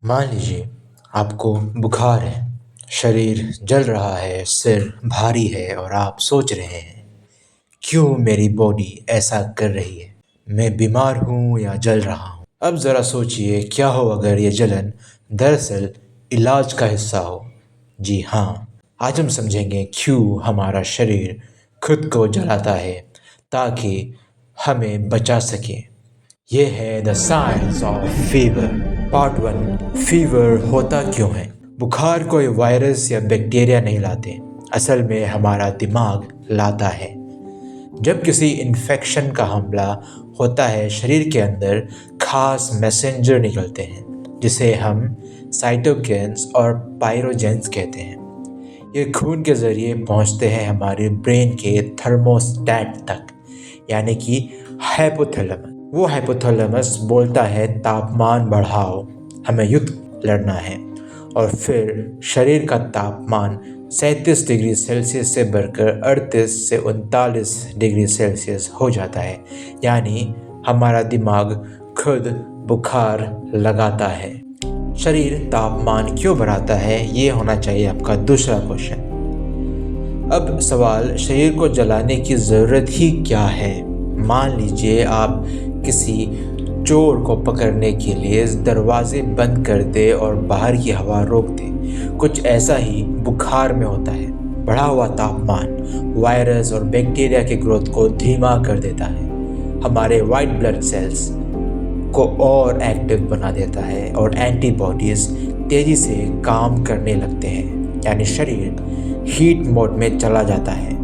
मान लीजिए आपको बुखार है, शरीर जल रहा है, सिर भारी है और आप सोच रहे हैं, क्यों मेरी बॉडी ऐसा कर रही है? मैं बीमार हूँ या जल रहा हूँ? अब ज़रा सोचिए, क्या हो अगर ये जलन दरअसल इलाज का हिस्सा हो? जी हाँ, आज हम समझेंगे क्यों हमारा शरीर खुद को जलाता है ताकि हमें बचा सके। ये है the science of fever. Part 1, fever होता क्यों है? बुखार कोई वायरस या बैक्टीरिया नहीं लाते, असल में हमारा दिमाग लाता है। जब किसी इन्फेक्शन का हमला होता है, शरीर के अंदर खास मैसेंजर निकलते हैं जिसे हम साइटोकिन्स और पायरोजेंस कहते हैं। ये खून के ज़रिए पहुंचते हैं हमारे ब्रेन के थर्मोस्टेट तक, यानी कि हाइपोथैलेमस। वो हाइपोथैलेमस बोलता है तापमान बढ़ाओ, हमें युद्ध लड़ना है। और फिर शरीर का तापमान 37 डिग्री सेल्सियस से बढ़कर 38 से 39 डिग्री सेल्सियस हो जाता है, यानी हमारा दिमाग खुद बुखार लगाता है। शरीर तापमान क्यों बढ़ाता है, ये होना चाहिए आपका दूसरा क्वेश्चन। अब सवाल, शरीर को जलाने की ज़रूरत ही क्या है? मान लीजिए आप किसी चोर को पकड़ने के लिए दरवाजे बंद कर दे और बाहर की हवा रोक दे। कुछ ऐसा ही बुखार में होता है। बढ़ा हुआ तापमान वायरस और बैक्टीरिया के ग्रोथ को धीमा कर देता है, हमारे वाइट ब्लड सेल्स को और एक्टिव बना देता है और एंटीबॉडीज तेजी से काम करने लगते हैं, यानी शरीर हीट मोड में चला जाता है।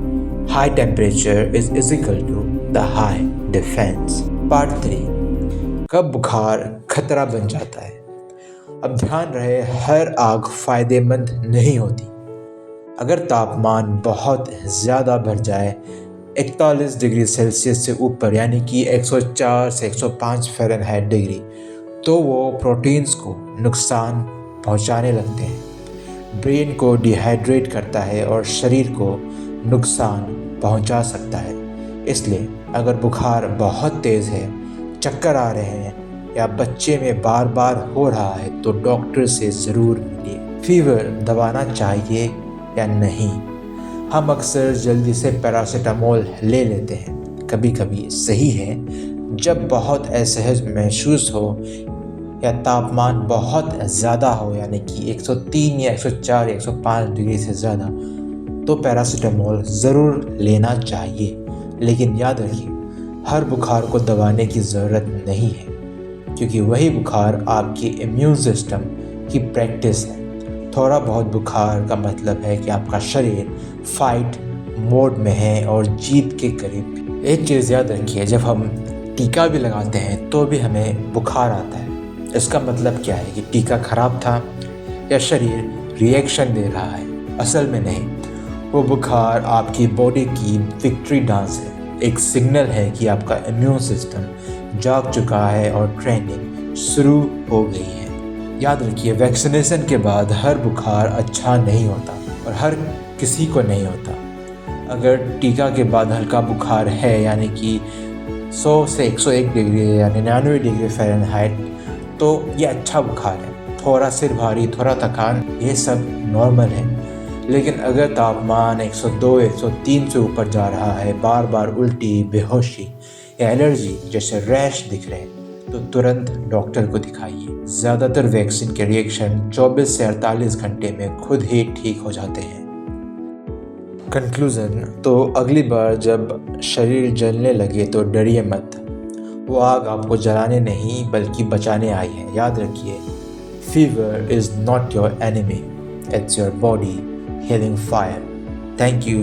High temperature is equal to the high defence. Part 3, कब बुखार खतरा बन जाता है? अब ध्यान रहे, हर आग फायदेमंद नहीं होती। अगर तापमान बहुत ज़्यादा बढ़ जाए 41 डिग्री सेल्सियस से ऊपर, यानी कि 104 से 105 फ़ारेनहाइट डिग्री, तो वो प्रोटीन्स को नुकसान पहुंचाने लगते हैं, ब्रेन को डिहाइड्रेट करता है और शरीर को नुकसान पहुंचा सकता है। इसलिए अगर बुखार बहुत तेज़ है, चक्कर आ रहे हैं या बच्चे में बार बार हो रहा है, तो डॉक्टर से ज़रूर मिलिए। फीवर दबाना चाहिए या नहीं? हम अक्सर जल्दी से पैरासीटामोल ले लेते हैं। कभी कभी सही है, जब बहुत असहज महसूस हो या तापमान बहुत ज़्यादा हो, यानी कि 103 या 104 या 105 डिग्री से ज़्यादा, तो पैरासीटामोल ज़रूर लेना चाहिए। लेकिन याद रखिए, हर बुखार को दबाने की ज़रूरत नहीं है, क्योंकि वही बुखार आपके इम्यून सिस्टम की प्रैक्टिस है। थोड़ा बहुत बुखार का मतलब है कि आपका शरीर फाइट मोड में है और जीत के करीब। एक चीज़ याद रखिए, जब हम टीका भी लगाते हैं तो भी हमें बुखार आता है। इसका मतलब क्या है कि टीका खराब था या शरीर रिएक्शन दे रहा है? असल में नहीं, वो बुखार आपकी बॉडी की विक्ट्री डांस है, एक सिग्नल है कि आपका इम्यून सिस्टम जाग चुका है और ट्रेनिंग शुरू हो गई है। याद रखिए, वैक्सीनेशन के बाद हर बुखार अच्छा नहीं होता और हर किसी को नहीं होता। अगर टीका के बाद हल्का बुखार है, यानी कि 100 से 101 डिग्री या 99 डिग्री फ़ारेनहाइट, तो ये अच्छा बुखार है। थोड़ा सिर भारी, थोड़ा थकान, ये सब नॉर्मल है। लेकिन अगर तापमान 102, 103 से ऊपर जा रहा है, बार बार उल्टी, बेहोशी या एलर्जी जैसे रैश दिख रहे हैं, तो तुरंत डॉक्टर को दिखाइए। ज़्यादातर वैक्सीन के रिएक्शन 24 से 48 घंटे में खुद ही ठीक हो जाते हैं। कंक्लूज़न, तो अगली बार जब शरीर जलने लगे तो डरिए मत। वो आग आपको जलाने नहीं बल्कि बचाने आई है। याद रखिए, fever is not your enemy, it's your body healing fire. Thank you.